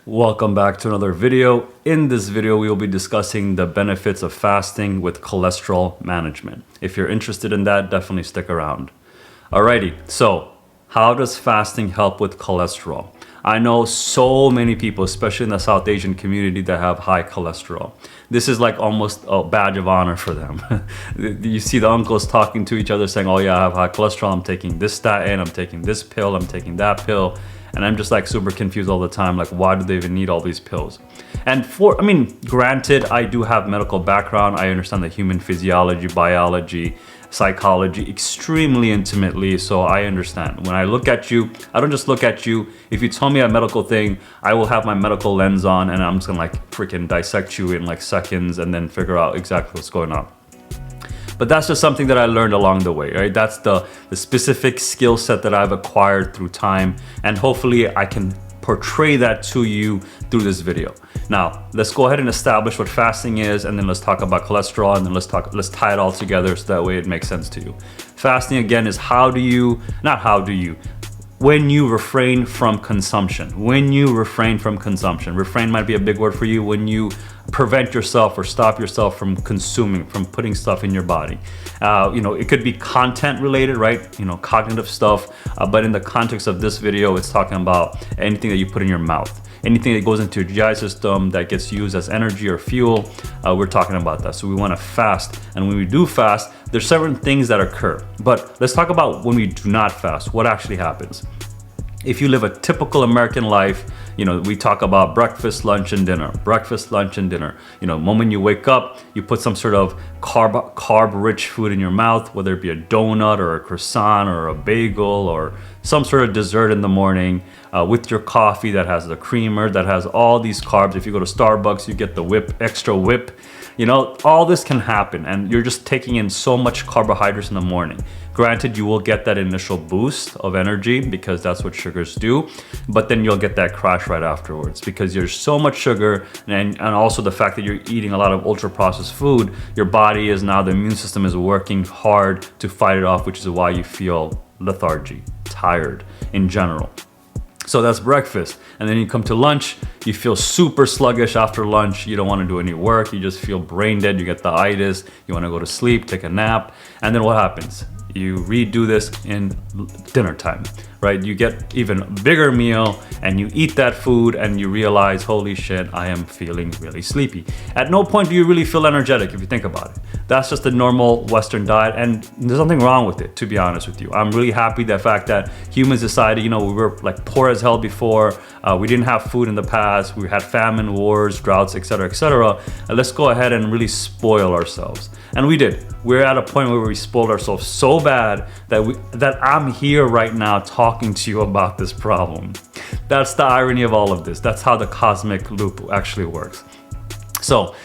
Welcome back to another video. In this video, we will be discussing the benefits of fasting with cholesterol management. If you're interested in that, definitely stick around. Alrighty, so how does fasting help with cholesterol? I know so many people, especially in the South Asian community, that have high cholesterol. This is like almost a badge of honor for them. You see the uncles talking to each other saying, oh yeah, I have high cholesterol, I'm taking this statin, I'm taking this pill, I'm taking that pill. And I'm just like super confused all the time. Like, why do they even need all these pills? And granted, I do have medical background. I understand the human physiology, biology, psychology extremely intimately. So I understand. When I look at you, I don't just look at you. If you tell me a medical thing, I will have my medical lens on and I'm just gonna like freaking dissect you in like seconds and then figure out exactly what's going on. But that's just something that I learned along the way, right? That's the specific skill set that I've acquired through time. And hopefully I can portray that to you through this video. Now, let's go ahead and establish what fasting is, and then let's talk about cholesterol, and then let's tie it all together so that way it makes sense to you. Fasting, again, is when you refrain from consumption. Refrain might be a big word for you. When you prevent yourself or stop yourself from consuming, from putting stuff in your body. It could be content related, right? Cognitive stuff. But in the context of this video, it's talking about anything that you put in your mouth. Anything that goes into your GI system that gets used as energy or fuel, we're talking about that. So we want to fast. And when we do fast, there's certain things that occur. But let's talk about when we do not fast, what actually happens. If you live a typical American life, we talk about breakfast, lunch, and dinner. Moment you wake up, you put some sort of carb-rich food in your mouth, whether it be a donut or a croissant or a bagel or some sort of dessert in the morning with your coffee that has the creamer, that has all these carbs. If you go to Starbucks, you get the extra whip. All this can happen, and you're just taking in so much carbohydrates in the morning. Granted, you will get that initial boost of energy because that's what sugars do, but then you'll get that crash right afterwards because there's so much sugar, and also the fact that you're eating a lot of ultra-processed food, your body is now, the immune system is working hard to fight it off, which is why you feel lethargy, tired in general. So that's breakfast. And then you come to lunch, you feel super sluggish after lunch. You don't want to do any work. You just feel brain dead. You get the itis. You want to go to sleep, take a nap. And then what happens? You redo this in dinner time, right? You get even bigger meal and you eat that food and you realize, holy shit, I am feeling really sleepy. At no point do you really feel energetic if you think about it. That's just the normal Western diet, and there's nothing wrong with it, to be honest with you. I'm really happy the fact that human society, we were like poor as hell before. We didn't have food in the past. We had famine, wars, droughts, etc., etc. Let's go ahead and really spoil ourselves. And we did. We're at a point where we spoiled ourselves so bad that I'm here right now talking to you about this problem. That's the irony of all of this. That's how the cosmic loop actually works. So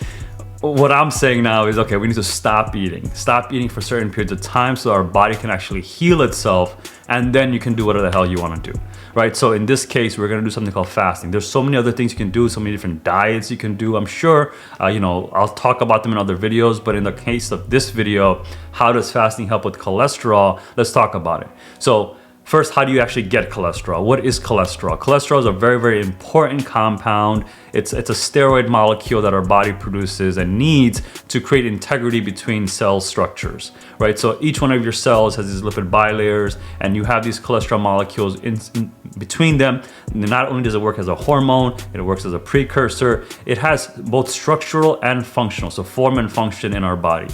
what I'm saying now is, okay, we need to stop eating for certain periods of time so our body can actually heal itself, and then you can do whatever the hell you want to do, right? So in this case, we're going to do something called fasting. There's so many other things you can do, so many different diets you can do. I'm sure, I'll talk about them in other videos, but in the case of this video, how does fasting help with cholesterol? Let's talk about it. So first, how do you actually get cholesterol? What is cholesterol? Cholesterol is a very, very important compound. It's a steroid molecule that our body produces and needs to create integrity between cell structures, right? So each one of your cells has these lipid bilayers, and you have these cholesterol molecules in between them. Not only does it work as a hormone, it works as a precursor. It has both structural and functional, so form and function in our body.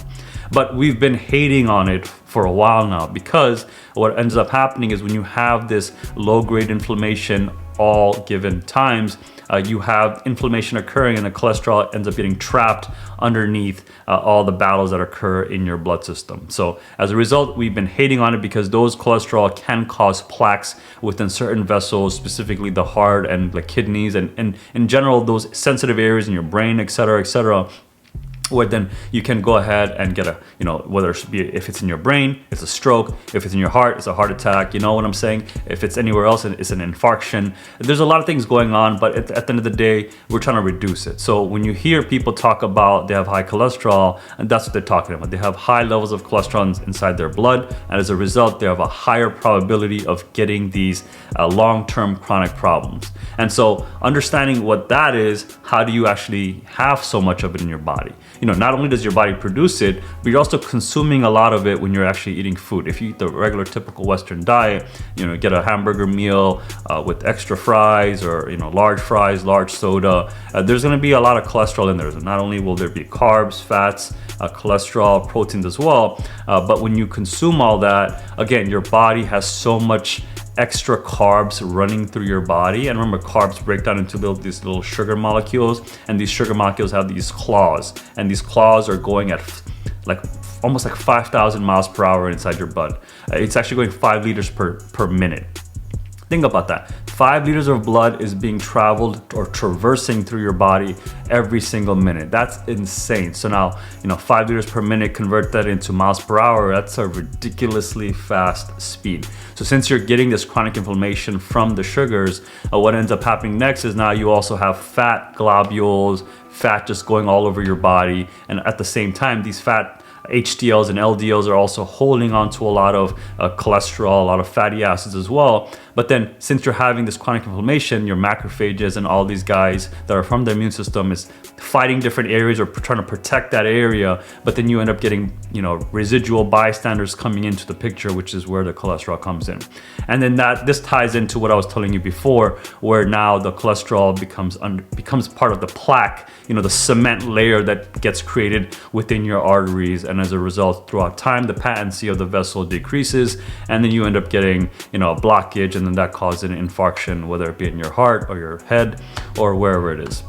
But we've been hating on it for a while now, because what ends up happening is when you have this low-grade inflammation all given times, you have inflammation occurring and the cholesterol ends up getting trapped underneath all the battles that occur in your blood system. So as a result, we've been hating on it because those cholesterol can cause plaques within certain vessels, specifically the heart and the kidneys, and in general, those sensitive areas in your brain, etc., etc. where then you can go ahead and get a, whether it should be, if it's in your brain, it's a stroke. If it's in your heart, it's a heart attack. You know what I'm saying? If it's anywhere else, it's an infarction. There's a lot of things going on, but at the end of the day, we're trying to reduce it. So when you hear people talk about they have high cholesterol, and that's what they're talking about. They have high levels of cholesterol inside their blood, and as a result, they have a higher probability of getting these long-term chronic problems. And so understanding what that is, how do you actually have so much of it in your body? Not only does your body produce it, but you're also consuming a lot of it when you're actually eating food. If you eat the regular typical Western diet, get a hamburger meal with extra fries, or large fries, large soda, there's going to be a lot of cholesterol in there. So not only will there be carbs, fats, cholesterol, proteins as well, but when you consume all that, again, your body has so much extra carbs running through your body. And remember, carbs break down into these little sugar molecules, and these sugar molecules have these claws, and these claws are going at almost like 5,000 miles per hour inside your blood. It's actually going 5 liters per minute. Think about that. 5 liters of blood is being traveled or traversing through your body every single minute. That's insane. So now, 5 liters per minute, convert that into miles per hour. That's a ridiculously fast speed. So since you're getting this chronic inflammation from the sugars, what ends up happening next is now you also have fat globules, fat just going all over your body. And at the same time, these fat HDLs and LDLs are also holding on to a lot of cholesterol, a lot of fatty acids as well. But then since you're having this chronic inflammation, your macrophages and all these guys that are from the immune system is fighting different areas or trying to protect that area. But then you end up getting, residual bystanders coming into the picture, which is where the cholesterol comes in. And then this ties into what I was telling you before, where now the cholesterol becomes part of the plaque, the cement layer that gets created within your arteries. And as a result, throughout time, the patency of the vessel decreases, and then you end up getting, a blockage, and then that causes an infarction, whether it be in your heart or your head or wherever it is,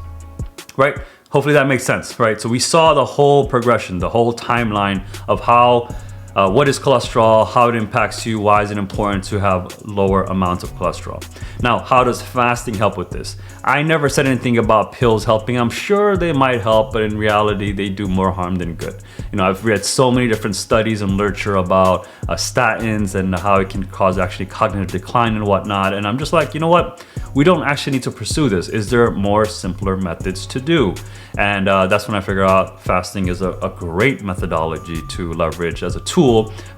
right? Hopefully that makes sense, right? So we saw the whole progression, the whole timeline of how what is cholesterol, how it impacts you, why is it important to have lower amounts of cholesterol. Now, how does fasting help with this? I never said anything about pills helping. I'm sure they might help, but in reality, they do more harm than good. I've read so many different studies and literature about statins and how it can cause actually cognitive decline and whatnot. And I'm just like, you know what? We don't actually need to pursue this. Is there more simpler methods to do? And that's when I figured out fasting is a great methodology to leverage as a tool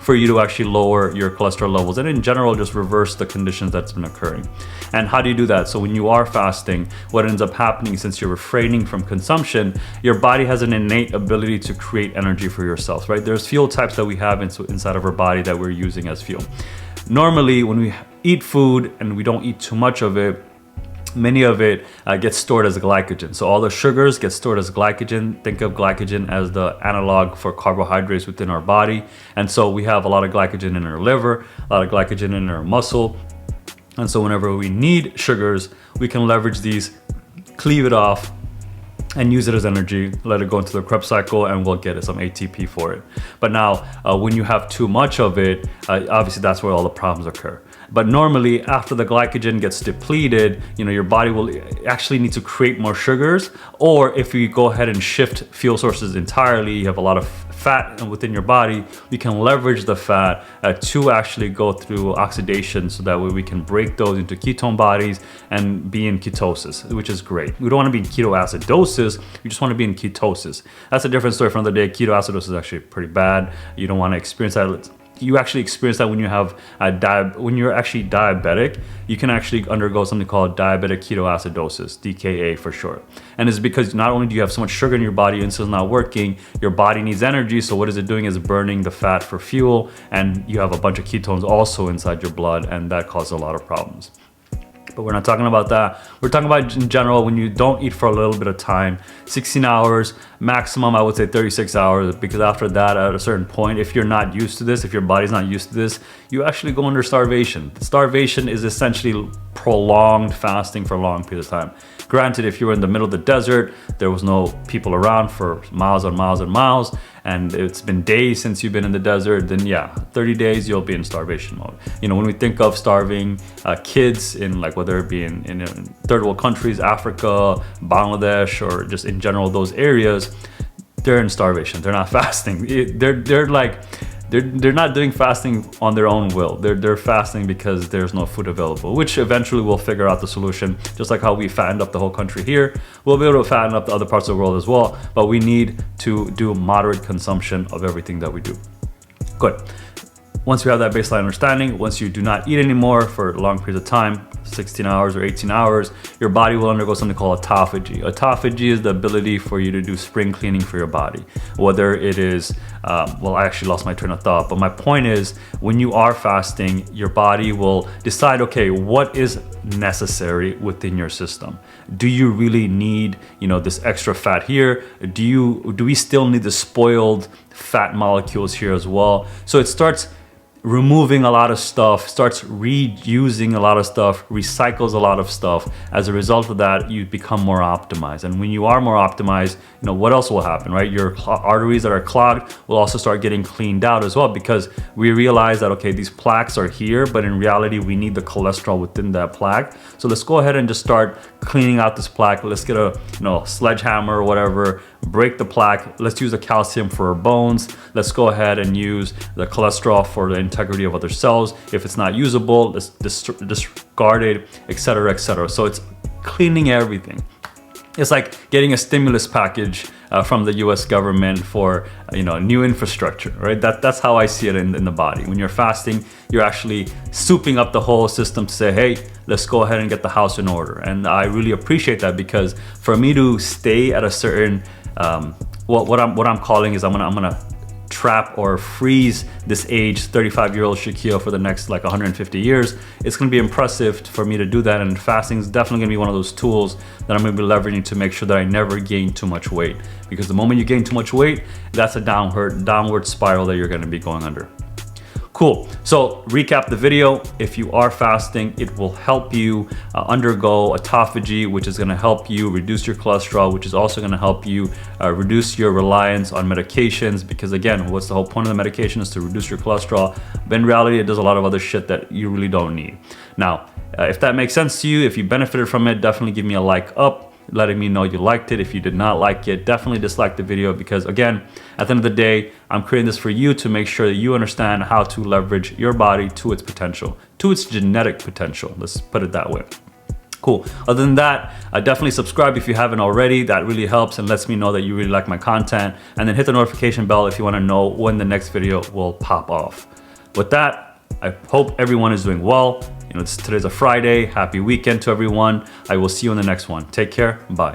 for you to actually lower your cholesterol levels and in general just reverse the conditions that's been occurring. And how do you do that? So when you are fasting, what ends up happening, since you're refraining from consumption, your body has an innate ability to create energy for yourself, right? There's fuel types that we have inside of our body that we're using as fuel. Normally, when we eat food and we don't eat too much of it, many of it gets stored as glycogen. So all the sugars get stored as glycogen. Think of glycogen as the analog for carbohydrates within our body. And so we have a lot of glycogen in our liver, a lot of glycogen in our muscle. And so whenever we need sugars, we can leverage these, cleave it off, and use it as energy, let it go into the Krebs cycle, and we'll get some ATP for it. But now, when you have too much of it, obviously that's where all the problems occur. But normally, after the glycogen gets depleted, your body will actually need to create more sugars. Or if you go ahead and shift fuel sources entirely, you have a lot of fat within your body, we can leverage the fat to actually go through oxidation, so that way we can break those into ketone bodies and be in ketosis, which is great. We don't want to be in ketoacidosis, we just want to be in ketosis. That's a different story from the day. Ketoacidosis is actually pretty bad. You don't want to experience that. You actually experience that when you have when you're actually diabetic. You can actually undergo something called diabetic ketoacidosis, DKA for short. And it's because not only do you have so much sugar in your body, insulin's not working, your body needs energy. So what is it doing is burning the fat for fuel, and you have a bunch of ketones also inside your blood, and that causes a lot of problems. But we're not talking about that. We're talking about in general when you don't eat for a little bit of time, 16 hours, maximum I would say 36 hours, because after that, at a certain point, if you're not used to this, if your body's not used to this, you actually go under starvation. Starvation is essentially prolonged fasting for a long period of time. Granted, if you were in the middle of the desert, there was no people around for miles and miles and miles, and it's been days since you've been in the desert, then yeah, 30 days you'll be in starvation mode. When we think of starving kids in whether it be in third world countries, Africa, Bangladesh, or just in general those areas, they're in starvation. They're not fasting. They're not doing fasting on their own will. They're fasting because there's no food available, which eventually we'll figure out the solution. Just like how we fattened up the whole country here, we'll be able to fatten up the other parts of the world as well. But we need to do moderate consumption of everything that we do. Good. Once you have that baseline understanding, once you do not eat anymore for long periods of time, 16 hours or 18 hours, your body will undergo something called autophagy. Autophagy is the ability for you to do spring cleaning for your body. Whether it is, well, I actually lost my train of thought, but my point is when you are fasting, your body will decide, okay, what is necessary within your system? Do you really need, this extra fat here? Do we still need the spoiled fat molecules here as well? So it starts removing a lot of stuff, starts reusing a lot of stuff, recycles a lot of stuff. As a result of that, you become more optimized. And when you are more optimized, what else will happen, right? Your arteries that are clogged will also start getting cleaned out as well, because we realize that, okay, these plaques are here, but in reality, we need the cholesterol within that plaque. So let's go ahead and just start cleaning out this plaque. Let's get a sledgehammer or whatever, break the plaque. Let's use the calcium for our bones. Let's go ahead and use the cholesterol for the integrity of other cells. If it's not usable, let's discard it, etc., etc. So it's cleaning everything. It's like getting a stimulus package from the US government for new infrastructure, right? That's how I see it in the body. When you're fasting, you're actually souping up the whole system to say, hey, let's go ahead and get the house in order. And I really appreciate that, because for me to stay at a certain, what I'm calling is I'm gonna trap or freeze this age 35-year-old Shaquille for the next 150 years. It's going to be impressive for me to do that, and fasting is definitely going to be one of those tools that I'm going to be leveraging to make sure that I never gain too much weight, because the moment you gain too much weight, that's a downward spiral that you're going to be going under. Cool. So recap the video. If you are fasting, it will help you undergo autophagy, which is going to help you reduce your cholesterol, which is also going to help you reduce your reliance on medications. Because again, what's the whole point of the medication is to reduce your cholesterol. But in reality, it does a lot of other shit that you really don't need. Now, if that makes sense to you, if you benefited from it, definitely give me a like up, letting me know you liked it. If you did not like it, definitely dislike the video, because again, at the end of the day, I'm creating this for you to make sure that you understand how to leverage your body to its potential, to its genetic potential. Let's put it that way. Cool. Other than that, definitely subscribe if you haven't already. That really helps and lets me know that you really like my content. And then hit the notification bell if you want to know when the next video will pop off. With that, I hope everyone is doing well. Today's a Friday. Happy weekend to everyone. I will see you in the next one. Take care. Bye.